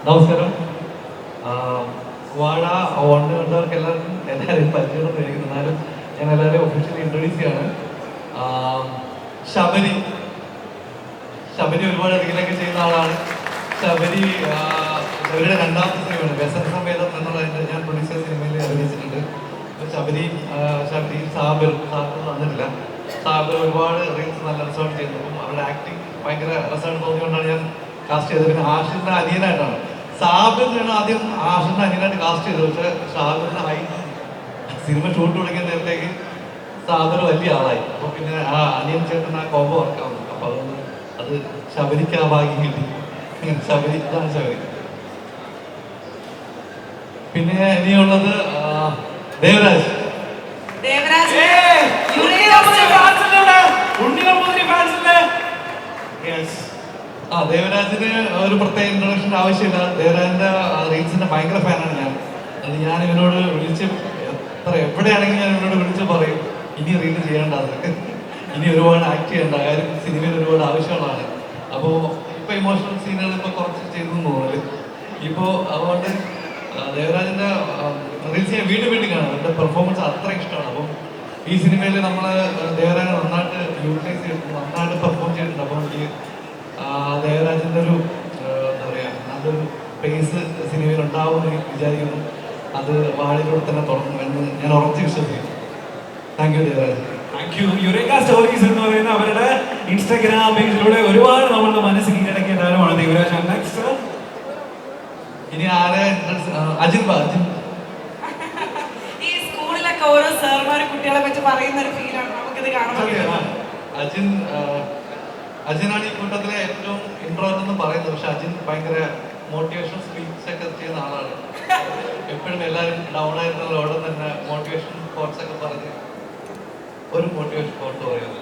നമസ്കാരം. വാഴ വണ്ട് കണ്ടവർക്ക് എല്ലാവരും പരിചയം കഴിക്കുന്നു. എന്നാലും ഞാൻ എല്ലാവരെയും ഒഫീഷ്യലി ഇൻട്രൊഡ്യൂസ് ചെയ്യാണ്. ശബരി ഒരുപാട് റീലൊക്കെ ചെയ്യുന്ന ആളാണ്. ശബരിയുടെ രണ്ടാമത്തെ സിനിമയാണ് വ്യസന സമേതം എന്നുള്ളതിൻ്റെ ഞാൻ പ്രൊഡ്യൂസ് ചെയ്ത സിനിമയിൽ അഭിനയിച്ചിട്ടുണ്ട്. ശബരി സാബിർ തന്നിട്ടില്ല. സാബിർ ഒരുപാട് റീൽസ് നല്ല റിസോർട്ട് ചെയ്യുന്നു. അപ്പം അവരുടെ ആക്ടിങ് ഭയങ്കര രസമായിട്ട് തോന്നിയുകൊണ്ടാണ് ഞാൻ കാസ്റ്റ് ചെയ്തത്. പിന്നെ ആഷിറിന്റെ അനിയനായിട്ടാണ്. സാബിറിനാണ് ആദ്യം ആഷിറിന്റെ അനിയനായിട്ട് കാസ്റ്റ് ചെയ്തത്. പക്ഷെ സാബിറിന്റെ സിനിമ ഷൂട്ട് തുടങ്ങിയ നേരത്തേക്ക് സാബിർ വലിയ ആളായി. അപ്പൊ പിന്നെ ആ അനിയൻ ചേട്ടൻ ആ കോമ്പോ വർക്കാവുന്നു. അപ്പൊ അതുകൊണ്ട് അത് ശബരിക്ക് ആ ഭാഗ്യം കിട്ടി. ഇതാണ് ശബരി. പിന്നെ ഇനിയുള്ളത് ദേവരാജ്. ദേവരാജിന് ഒരു പ്രത്യേക ഇൻട്രൊഡക്ഷൻ ആവശ്യമില്ല. ദേവരാജിന്റെ റീൽസിന്റെ ഭയങ്കര ഫാനാണ് ഞാൻ. ഞാൻ ഇവനോട് വിളിച്ച് എവിടെയാണെങ്കിലും ഞാൻ ഇവനോട് വിളിച്ച് പറയും ഇനി റീല് ചെയ്യേണ്ട, അതൊക്കെ ഇനി ഒരുപാട് ആക്ട് ചെയ്യേണ്ട കാര്യം സിനിമയിൽ ഒരുപാട് ആവശ്യമുള്ളതാണ്. അപ്പോൾ ഇപ്പൊ ഇമോഷണൽ സീനുകൾ ഇപ്പൊ കുറച്ച് ചെയ്തു തോന്നുന്നത്. ഇപ്പോ അതുകൊണ്ട് ദേവരാജിന്റെ റീൽസ് ഞാൻ വീണ്ടും കാണാം. അവരുടെ പെർഫോമൻസ് അത്ര ഇഷ്ടമാണ്. അപ്പം ഈ സിനിമയിൽ നമ്മൾ ദേവരാജ് നന്നായിട്ട് യൂട്ടിലൈസ് ചെയ്തിട്ടുണ്ട്, നന്നായിട്ട് പെർഫോം ചെയ്തിട്ടുണ്ട്. അപ്പോൾ എനിക്ക് ദേവരാജിന്റെ ഒരു എന്താ പറയാ നല്ലൊരു പേസ് സിനിമയിൽ ഉണ്ടാവുമെന്ന് വിചാരിക്കുന്നു. അത് വാഴയിലൂടെ തന്നെ തുടങ്ങും എന്ന് ഞാൻ ഉറച്ചു വിശ്വസിക്കുന്നു. Thank you Devaraj. Thank you. Eureka stories എന്ന് പറയുന്ന അവരുടെ ഇൻസ്റ്റാഗ്രാം പേജിലൂടെ ഒരുപാട് നമ്മളുടെ മനസ്സ് കീഴടക്കിയ താരമാണ് ദേവരാജ്. നെക്സ്റ്റ് ഇനി ആരെ അജിൻ ഈ സ്കൂളിലൊക്കെ ഓരോ സാർമാര് കുട്ടികളെ പറ്റി പറയുന്ന ഒരു ഫീലാണ് നമുക്കിത് കാണാൻ. അജിനാണ് ഈ കൂട്ടത്തിലെ ഏറ്റവും ഇൻട്രോവേർട്ട് എന്ന് പറയുന്നത്. പക്ഷെ അജിൻ ഭയങ്കര മോട്ടിവേഷൻ സ്പീച്ച് ഒക്കെ ചെയ്യുന്ന ആളാണ്. എപ്പോഴും എല്ലാവരും ഡൗൺ ആയിരുന്നവരോടെ തന്നെ മോട്ടിവേഷൻ കോട്ട്സ് ഒക്കെ പറഞ്ഞ് ഒരു മോട്ടിവേഷൻ കോട്ട് പറയുന്നത്.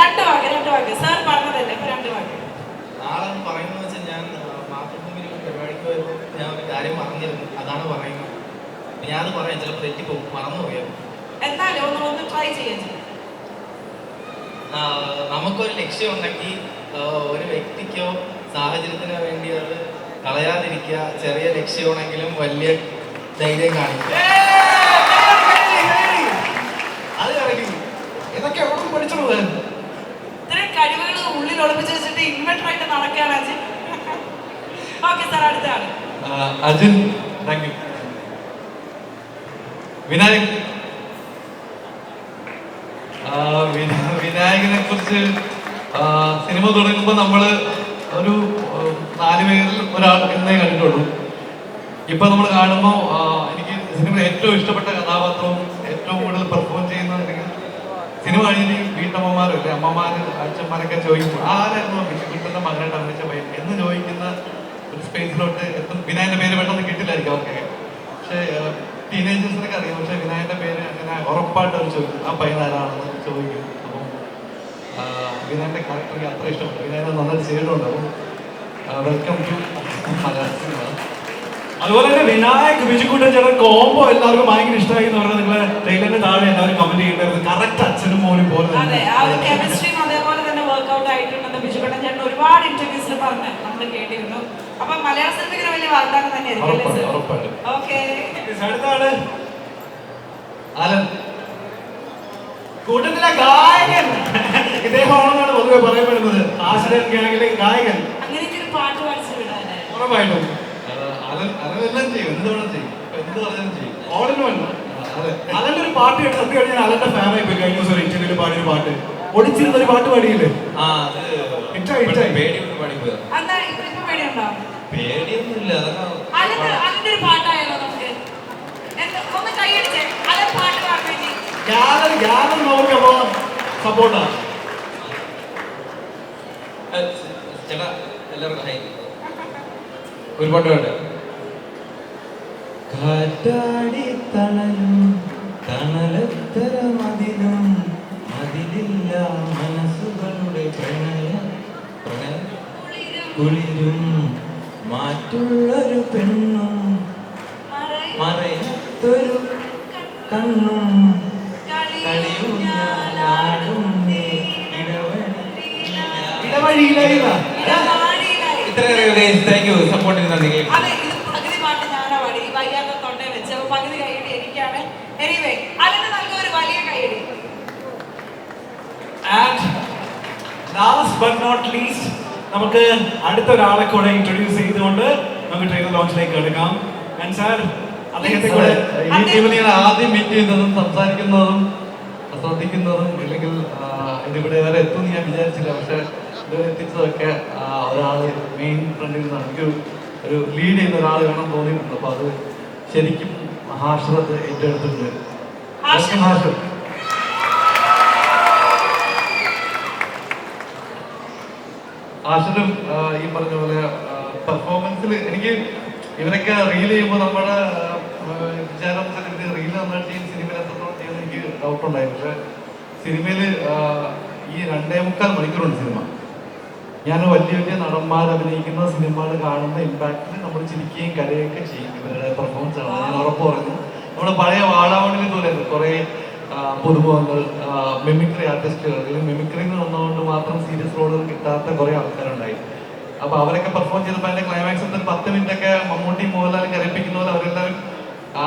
രണ്ട് വാക്ക് സാർ പറഞ്ഞതല്ലേ, ഇപ്പൊ രണ്ട് വാക്ക്. നാളെ പറയുന്നത് വെച്ചാൽ ഞാൻ മാതൃഭൂമിയിൽ പരിപാടിക്ക് പോയപ്പോൾ ഞാൻ ഒരു കാര്യം പറഞ്ഞിരുന്നു, അതാണ് പറയുന്നത്. ഞാനത് പറയാം, ചിലപ്പോൾ തെറ്റിപ്പോകും, മറന്നു പോയാൽ. എന്നാലും ഒന്ന് ട്രൈ ചെയ്യാൻ. നമുക്കൊരു ലക്ഷ്യം ഉണ്ടെങ്കിൽ ഒരു വ്യക്തിക്കോ സാഹചര്യത്തിനോ വേണ്ടി അത് കളയാതിരിക്കുക. ചെറിയ ലക്ഷ്യമാണെങ്കിലും വലിയ ധൈര്യം കാണിക്കുക. അത് ഇതൊക്കെ എവിടെ പഠിച്ചത്? ഇത്രയും കഴിവുകൾ ഉള്ളിൽ ഒളിപ്പിച്ച് വെച്ചിട്ട് ഇൻവെർട്ടർ ആയിട്ട് നടക്കുകയാണ് അജിൻ. ഓക്കെ സാർ, അടുത്ത ആള് അജിൻ. Thank you. വിനായകനെ കുറിച്ച് സിനിമ തുടങ്ങുമ്പോൾ നമ്മള് ഒരു 4 പേരിൽ ഒരാൾ എന്നേ കണ്ടിട്ടുള്ളൂ. ഇപ്പൊ നമ്മൾ കാണുമ്പോൾ എനിക്ക് സിനിമ ഏറ്റവും ഇഷ്ടപ്പെട്ട കഥാപാത്രവും ഏറ്റവും കൂടുതൽ പെർഫോം ചെയ്യുന്നതെങ്കിൽ സിനിമ കഴിഞ്ഞ് വീട്ടമ്മമാരും അല്ലെ അമ്മമാര് അച്ഛന്മാരൊക്കെ ചോദിക്കും ആരായിരുന്നു വിശുദ്ധന്റെ മകനായിട്ട് അഭിനയിച്ച പയ്യൻ എന്ന് ചോദിക്കുന്ന ഒരു സ്പേസിലോട്ട് എത്തും. വിനായന്റെ പേര് പെട്ടെന്ന് കിട്ടില്ലായിരിക്കും അവർക്കൊക്കെ. പക്ഷെ ടീനേജേഴ്സിനൊക്കെ അറിയാം. പക്ഷെ വിനായന്റെ പേര് അങ്ങനെ ഉറപ്പായിട്ട് അവർ ചോദിക്കും ആ പയ്യൻ ആരാണെന്ന് ചോദിക്കും. അപ്പം വിനായന്റെ ക്യാരക്ടർക്ക് അത്ര ഇഷ്ടപ്പെട്ടു. വിനായനെ നന്നായിട്ട് ചെയ്തിട്ടുണ്ട്. അപ്പം വെൽക്കം ടു മലയാള സിനിമ. അതുപോലെ തന്നെ വിനായക് ബിജുക്കുട്ടൻ ചേട്ടൻ കോംബോ എല്ലാവർക്കും ഭയങ്കര ഇഷ്ടമായി എന്ന് പറഞ്ഞാൽ നിങ്ങളെ ട്രെയിലറിന്റെ താഴെ എല്ലാവരും കമന്റ് ചെയ്യേണ്ടത് കറക്റ്റ് അച്ഛനും മോനും പോലെ അതെ, ആ ഒരു കെമിസ്ട്രിയും അതേപോലെ തന്നെ വർക്ക്ഔട്ട് ആയിട്ടുണ്ടെന്ന് ബിജുക്കുട്ടൻ ചേട്ടൻ ഒരുപാട് ഇന്റർവ്യൂസിൽ പറഞ്ഞ് നമ്മൾ കേട്ടിരുന്നു. അപ്പൊ മലയാള സിനിമയ്ക്ക് വലിയ വാഗ്ദാനം തന്നെയായിരിക്കും. ഓക്കെ, അടുത്താണ് ആലൻ. കൂട്ടത്തിലെ ഗായകൻ ഇദ്ദേഹമാണെന്നാണ് പൊതുവെ പറയപ്പെടുന്നത്. ആശ്രയൻ ഗാംഗിലെ ഗായകൻ. അങ്ങനെയൊക്കെ ഒരു പാട്ട് പഠിച്ചു വിടാല്ലേ? ഉറപ്പായിട്ടും അതെല്ലാം ചെയ്യും, എന്തുവേണം ചെയ്യും, എന്ത് പറഞ്ഞാലും ചെയ്യും. All in one. അലന്റെ ഒരു പാട്ട് കേട്ട് സത്യം കഴിഞ്ഞാൽ അലന്റെ ഫാനായി പോയി. കഴിഞ്ഞ ദിവസം ഇന്റർവ്യൂല് പാടിയൊരു പാട്ട്, ഒടിച്ചിരുന്ന ഒരു പാട്ട് പാടിയില്ലേ? പേടിയൊന്നും പാടിപ്പോയത്. എന്താ ഇപ്പൊ പേടിയുണ്ടോ? പേടിയൊന്നുമില്ല. അതിന്റെ ഒരു പാട്ടായാലോ നമുക്ക്? ഒന്ന് കൈയടിച്ചേ. അലൻ പാട്ട് പാടുവേണ്ടി നമുക്കപ്പോ സപ്പോർട്ടാണ്. ചേട്ടാ എല്ലാവർക്കും ഹൈ. ഒരു പാട്ട് വേണ്ട. കാറ്റാടി തണലും തണലത്തര മതിലും മതിലില്ല മനസ്സുകളുടെ കുളിരും മാറ്റുള്ളൊരു പെണ്ണും മറയത്തൊരു കണ്ണും കളിയും ഞാനാടും ഇടവഴിയിലായി താങ്ക് യു സപ്പോർട്ടിന് നന്ദി. അതെ, ഇത് പകുതി പാട്ട് ഞാനാ പാടി, വയ്യാത്ത തൊണ്ടയിൽ വെച്ച്. അപ്പൊ പകുതി കൈയടി എനിക്കാണ്. എനിവേ, അതിന് നൽകുന്ന ഒരു വലിയ കൈയടി. And last but not least നമുക്ക് അടുത്ത ഒരാളെ കൂടെ ഇൻട്രൊഡ്യൂസ് ചെയ്തുകൊണ്ട് നമുക്ക് ട്രെയിലർ ലോഞ്ചിലേക്ക് എടുക്കാം. ആൻഡ് സാർ അദ്ദേഹത്തെ കൂടെ ഈ ടീമിൽ ഞാൻ ആദ്യം മീറ്റ് ചെയ്യുന്നതും സംസാരിക്കുന്നതും ശ്രദ്ധിക്കുന്നതും ഇല്ലെങ്കിൽ ഇതിവിടെ വരെ എത്തുമെന്ന് ഞാൻ വിചാരിച്ചില്ല. പക്ഷെ ഇത് എത്തിച്ചതൊക്കെ ഒരാള് മെയിൻ ഫ്രണ്ടിൽ നിന്നാണ്. എനിക്ക് ഒരു ലീഡ് ചെയ്യുന്ന ഒരാൾ വേണം തോന്നിയിട്ടുണ്ട്. അപ്പൊ അത് ശരിക്കും ഹാഷ്റത്ത് ഏറ്റെടുത്തിട്ടുണ്ട്. ഹാഷ്റത്ത് ആഷിനും ഈ പറഞ്ഞ പോലെ പെർഫോമൻസിൽ എനിക്ക് ഇവരൊക്കെ റീൽ ചെയ്യുമ്പോൾ നമ്മുടെ വിചാരം ഇവര് റീൽ നന്നായിട്ട് ചെയ്യും, സിനിമയിൽ എത്രത്തോളം ചെയ്യുന്നത് എനിക്ക് ഡൗട്ടുണ്ടായി. പക്ഷെ സിനിമയിൽ ഈ 2.25 മണിക്കൂറുണ്ട് സിനിമ. ഞാൻ വലിയ വലിയ നടന്മാർ അഭിനയിക്കുന്ന സിനിമകൾ കാണുന്ന ഇമ്പാക്റ്റിൽ നമ്മൾ ചിരിക്കുകയും കരയൊക്കെ ചെയ്യും. ഇവരുടെ പെർഫോമൻസ് ആണ് ഞാൻ ഉറപ്പ് പറയുന്നു. നമ്മുടെ പഴയ വാടാമണിയിൽ പോലെ കുറേ പുതുമുഖങ്ങൾ, മിമിക്രി ആർട്ടിസ്റ്റുകൾ, അല്ലെങ്കിൽ മിമിക്രിയിൽ നിന്ന് വന്നതുകൊണ്ട് മാത്രം സീരിയസ് റോളുകൾ കിട്ടാത്ത കുറേ ആൾക്കാരുണ്ടായി. അപ്പൊ അവരൊക്കെ പെർഫോം ചെയ്തപ്പോൾ അതിന്റെ ക്ലൈമാക്സ് ഒരു 10 മിനിറ്റ് ഒക്കെ മമ്മൂട്ടി മോഹൻലാലും കരയിപ്പിക്കുന്ന പോലെ അവരെല്ലാവരും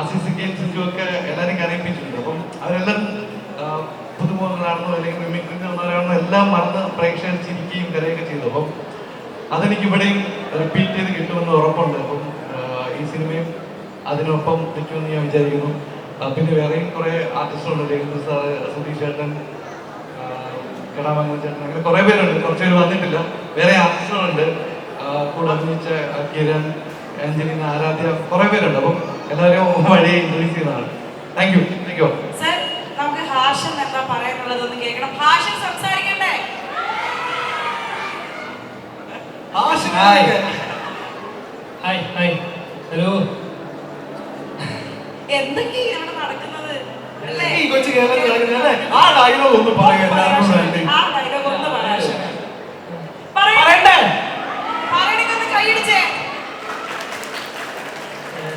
സിസിക്കും സിജു ഒക്കെ എല്ലാവരും കരയിപ്പിച്ചിട്ടുണ്ട്. അപ്പം അവരെല്ലാവരും പുതുമുഖങ്ങളാണെന്നോ അല്ലെങ്കിൽ മിമിക്രിയിൽ വന്നവരാണെന്നോ എല്ലാം മറന്ന് പ്രേക്ഷകർ ചിരിക്കുകയും കരയൊക്കെ ചെയ്തു. അപ്പം അതെനിക്ക് ഇവിടെയും റിപ്പീറ്റ് ചെയ്ത് കിട്ടുമെന്ന് ഉറപ്പുണ്ട്. അപ്പം ഈ സിനിമയും അതിനൊപ്പം നിൽക്കുമെന്ന് ഞാൻ വിചാരിക്കുന്നു. പിന്നെ വേറെയും കുറെ ആർട്ടിസ്റ്റുകളുണ്ട്. ജഗദീഷ് സാറ്, സുധീഷ് ചേട്ടൻ, കടാമംഗൽ ചേട്ടൻ, അങ്ങനെ കുറെ പേരുണ്ട്. കുറച്ച് പേര് വന്നിട്ടില്ല. വേറെ ആർട്ടിസ്റ്റുകളുണ്ട്. കൂടെ അഭിനയിച്ച കിരൺ, ആഞ്ചലിന, ആരാധ്യ, കുറെ പേരുണ്ട്. അപ്പം എല്ലാവരെയും വഴിയെ ഇൻട്രൊഡ്യൂസ് ചെയ്യുന്നതാണ്. Thank you. Thank you. Sir, നമുക്ക് ഹാഷൻ എന്താ പറയാനുള്ളതെന്ന് കേൾക്കണം. ഹാഷൻ സംസാരിക്കണ്ടേ? Hi hi hello. എന്തൊക്കെയാ ഇവിടെ നടക്കുന്നത് അല്ലേ? ഈ കൊച്ചു കേരളത്തിൽ നടക്കുന്നത് ആ ഡയലോഗ് ഒന്ന് പറയാം. ആ ഡയലോഗ് ഒന്ന് പറയാം. പറയണ്ടേ? പറയണിക്കൊന്ന് കൈയിടിച്ചേ.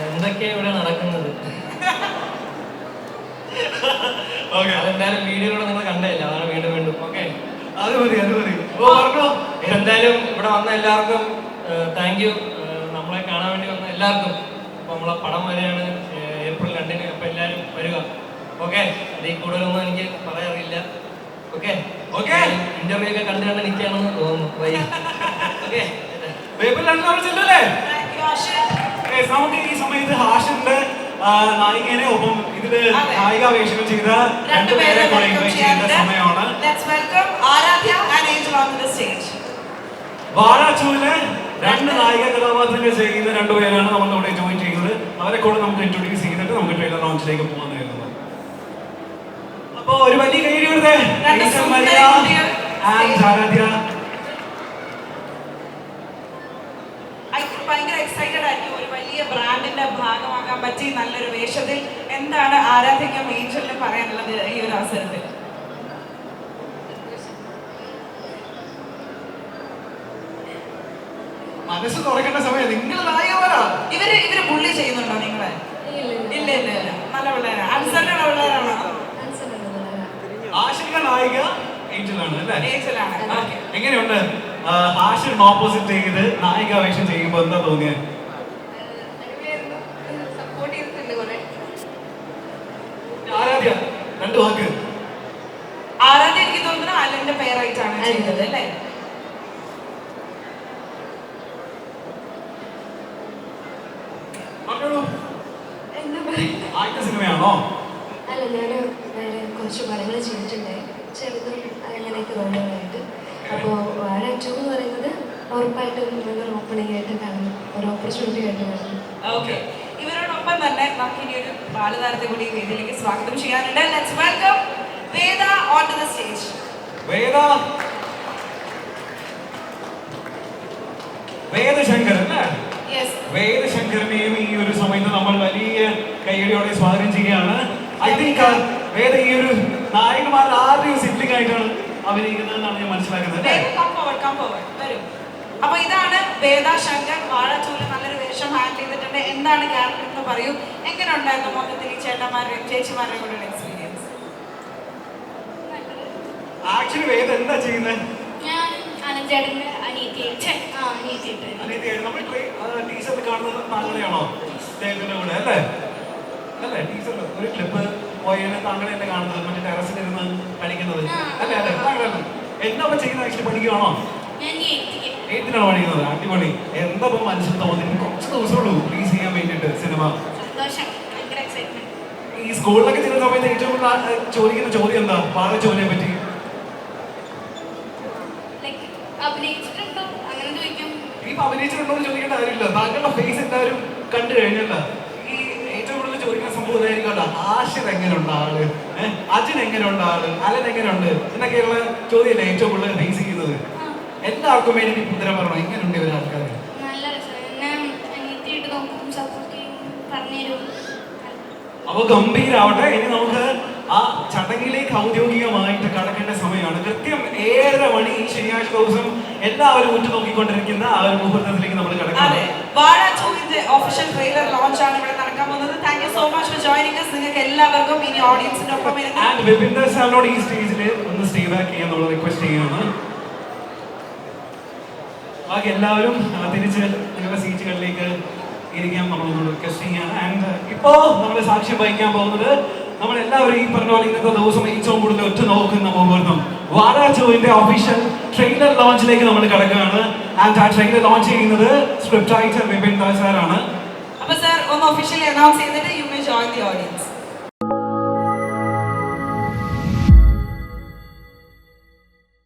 എന്തൊക്കെയാ ഇവിടെ നടക്കുന്നത്? ഓക്കെ, അതെന്തായാലും വീഡിയോയിലൂടെ നിങ്ങൾ കണ്ടതല്ല, അതാണ് വീണ്ടും വീണ്ടും. ഓക്കെ, അത് മതി, അത് മതി. ഓ പറഞ്ഞോ. എന്തായാലും ഇവിടെ വന്ന എല്ലാവർക്കും താങ്ക് യു. നമ്മളെ കാണാൻ വേണ്ടി വന്ന എല്ലാവർക്കും. അപ്പോൾ നമ്മളെ പടം വരെയാണ് ഏപ്രിൽ 2-ന്. അപ്പോൾ എല്ലാവരും വരിക. ഓക്കെ, അതിൽ കൂടുതലൊന്നും എനിക്ക് പറയാറില്ല. ഓക്കെ ഓക്കെ, ഇന്റർവ്യൂ ഒക്കെ കണ്ടു കണ്ട് നിൽക്കുകയാണെന്ന് തോന്നുന്നു. ഓക്കെ, ചെല്ലല്ലേ? Thank you, Hashan. നമുക്ക് ഈ സമയത്ത് ഹാഷിന്റെ നായികനെ ഒപ്പം ഇതില് അതെ. നായിക വേഷങ്ങൾ ചെയ്ത രണ്ടുപേരെ കൂടെ ഇൻവൈറ്റ് ചെയ്യുന്ന സമയമാണ്. Let's welcome Aaradhya and Angel onto the stage. വാഴ 2-ലെ 2 നായിക കഥാപാത്രങ്ങൾ ചെയ്യുന്ന 2 പേരാണ് നമുക്ക് അവിടെ ജോയിൻ ചെയ്യുന്നത്. അവരെ കൂടെ നമുക്ക് ഇൻട്രൊഡ്യൂസ് ചെയ്തിട്ട് നമുക്ക് ട്രെയിലർ ലോഞ്ചിലേക്ക് പോകാൻ കരുതുന്നത്. അപ്പോ ഒരു വലിയ കൈയ്യടി കൊടുത്തേ. ആരാധ്യ ഭയങ്കര എക്സൈറ്റഡ് ആയിരിക്കും. ഒരു വലിയ ബ്രാൻഡിന്റെ ഭാഗമാകാൻ പറ്റി നല്ലൊരു വേഷത്തിൽ. എന്താണ് ആരാധ്യയ്ക്കും ഏഞ്ചലിനും പറയാനുള്ളത് ഈ ഒരു അവസരത്തിൽ? മനസ്സ് തുറക്കേണ്ട സമയം. നിങ്ങൾ നായികമാരാ. ഇവര് ബുള്ളി ചെയ്യുന്നുണ്ടോ നിങ്ങളെ? ഇല്ല ഇല്ല ഇല്ല, നല്ല പിള്ളേരാണ്. അനുസരണയുള്ള പിള്ളേരാണോ? ആഷിക നായിക ഏഞ്ചലാണ് അല്ലേ? ഏഞ്ചലാണ്. ഓക്കെ, എങ്ങനെയുണ്ട് ഹാഷിന് ഓപ്പോസിറ്റ് ചെയ്ത് നായിക വേഷം ചെയ്യുമ്പോ എന്താ തോന്നിയത്? ആരാധ്യ 2 വാക്ക്. ആരാധ്യ എനിക്ക് തോന്നുന്നു അലന്റെ പേരായിട്ടാണ് ചെയ്യുന്നത് അല്ലേ? ആദ്യത്തെ സിനിമയാണോ? അല്ല, ഞാൻ വേറെ കുറച്ച് പടങ്ങൾ ചെയ്തിട്ടുണ്ട്, ചെറുതും അങ്ങനെയൊക്കെ റോളുകളായിട്ട്. അപ്പോൾ വാഴ 2 എന്ന് പറയുന്നത് ഉറപ്പായിട്ടും നല്ലൊരു ഓപ്പണിംഗ് ആയിട്ട് കാണും, ഒരു ഓപ്പർച്യൂണിറ്റി ആയിട്ട് കാണും. ഓക്കെ, ഇവരോടൊപ്പം തന്നെ നമുക്ക് ഇനി ഒരു ബാലതാരത്തെ കൂടി വേദിയിലേക്ക് സ്വാഗതം ചെയ്യാനുണ്ട്. Let's welcome Veda on to the stage. Vedashankar അല്ലേ? യെസ്, വേദശങ്കറിനെയും ഈ ഒരു സമയത്ത് നമ്മൾ വലിയ കൈയടിയോടെ സ്വാഗതം ചെയ്യുകയാണ്. ഐ തിങ്ക് വേദ ഈ ഒരു നായകന്മാരുടെ ആദ്യം സിബ്ലിംഗ് ആയിട്ടാണ് അഭിനയിക്കുന്നത് എന്നാണ് ഞാൻ മനസ്സിലാക്കുന്നത്. വരും. അപ്പൊ ഇതാണ് വേദ ശങ്കർ. വാഴ 2-ൽ നല്ലൊരു വേഷം ഹാൻഡിൽ ചെയ്തിട്ടുണ്ട്. എന്താണ് ക്യാരക്ടർ എന്ന് പറയൂ. എങ്ങനെ ഉണ്ടായിരുന്നു മൊത്തത്തിൽ ഈ ചേട്ടന്മാരുടെയും ചേച്ചിമാരുടെയും കൂടെ എക്സ്പീരിയൻസ്? ആക്ച്വലി വേദ എന്താ ചെയ്യുന്നത്? ഞാൻ ആനന്ദേട്ടൻ്റെ അനിയത്തിയായിട്ട് നമ്മൾ ടീച്ചറിൽ കാണുന്നത് താങ്കളെയാണോ അദ്ദേഹത്തിന്റെ കൂടെ അല്ലേ അല്ലേ ടീച്ചർ ഒരു ക്ലിപ്പ് പോയാണ് താങ്കളെ എന്നെ കാണുന്നത് മറ്റേ ടെറസിലിരുന്ന് കളിക്കുന്നത് അല്ലേ അല്ലേ താങ്കളല്ല എന്താ ചെയ്യുന്നത് ആക്ച്വലി പഠിക്കുകയാണോ ഞാൻ എയ്ത്തിനാണ് പഠിക്കുന്നത് അടിപൊളി എന്താ ഇപ്പം മനസ്സിൽ തോന്നി കുറച്ച് ദിവസമുള്ളൂ റിലീസ് ചെയ്യാൻ വേണ്ടിയിട്ട് സിനിമ സന്തോഷം ഭയങ്കര എക്സൈറ്റ്മെന്റ് ഈ സ്കൂളിലൊക്കെ ചെയ്യുന്ന സമയത്ത് ഏറ്റവും കൂടുതൽ ചോദിക്കുന്ന ചോദ്യം എന്താ പാറ ചോദ്യനെ പറ്റി ലൈക്ക് അഭിനയിച്ചിട്ടുണ്ടോ അങ്ങനെ ചോദിക്കും ഇപ്പൊ അഭിനയിച്ചിട്ടുണ്ടോ എന്ന് ചോദിക്കേണ്ട കാര്യമില്ല താങ്കളുടെ ഫേസ് എല്ലാവരും കണ്ടു കഴിഞ്ഞല്ല ഈ ഏറ്റവും കൂടുതൽ ചോദിക്കുന്ന സംഭവം ഇതായിരിക്കുമല്ലോ ആഷിർ എങ്ങനെയുണ്ട് ആള് അജിൻ എങ്ങനെയുണ്ട് ആള് അലൻ എങ്ങനെയുണ്ട് എന്നൊക്കെയുള്ള ചോദ്യമല്ലേ ഏറ്റവും കൂടുതൽ ഫേസ് ചെയ്യുന്നത് എല്ലാവർക്കും വേണ്ടി ഉത്തരം പറയണം എങ്ങനെയുണ്ട് ഇവർ ആൾക്കാർ നല്ല രസം എന്നെ അനിയത്തിയായിട്ട് നോക്കും സപ്പോർട്ട് ചെയ്യും പറഞ്ഞുതരും അപ്പൊ ഗംഭീരാവട്ടെ ഇനി നമുക്ക് ആ ചടങ്ങിലേക്ക് ഔദ്യോഗികമായിട്ട് കടക്കേണ്ട സമയമാണ് കൃത്യം 7:30 മണി ഈ ശനിയാഴ്ച ദിവസം എല്ലാവരും ഉറ്റുനോക്കിക്കൊണ്ടിരിക്കുന്ന ആ ഒരു മുഹൂർത്തത്തിലേക്ക് നമ്മൾ കിടക്കുന്നത് വാഴ 2-ന്റെ ഒഫീഷ്യൽ ട്രെയിലർ ലോഞ്ച് ആണ് ഇവിടെ നടക്കാൻ പോകുന്നത്. Thank you so much for joining us. നിങ്ങൾക്ക് എല്ലാവർക്കും ഇനി ഓഡിയൻസിനൊപ്പം ആൻഡ് വിപിൻദർ സാറിനോട് ഈ സ്റ്റേജിൽ ഒന്ന് സ്റ്റേ ബാക്ക് ചെയ്യാൻ നമ്മൾ റിക്വസ്റ്റ് ചെയ്യുകയാണ്. ബാക്കി എല്ലാവരും തിരിച്ച് നിങ്ങളുടെ സീറ്റുകളിലേക്ക് ഇരിക്കാൻ നമ്മളൊന്ന് റിക്വസ്റ്റ് ചെയ്യാണ്. ആൻഡ് ഇപ്പോൾ നമ്മൾ സാക്ഷ്യം വഹിക്കാൻ പോകുന്നത് നമ്മളെല്ലാവരും ഈ പറഞ്ഞ പോലെ ഇന്നത്തെ ദിവസം ഏറ്റവും കൂടുതൽ ഒറ്റ നോക്കുന്ന മുഹൂർത്തം വാഴ 2-ന്റെ ഒഫീഷ്യൽ ട്രെയിലർ ലോഞ്ചിലേക്ക് നമ്മൾ കിടക്കുകയാണ്. ആൻഡ് ആ ട്രെയിലർ ലോഞ്ച് ചെയ്യുന്നത് സ്ക്രിപ്റ്റ് റൈറ്റർ വിപിൻദർ സാറാണ്. അപ്പോൾ സർ ഒന്ന് ഒഫീഷ്യലി അനൗൺസ് ചെയ്തിട്ട് you may join the audience.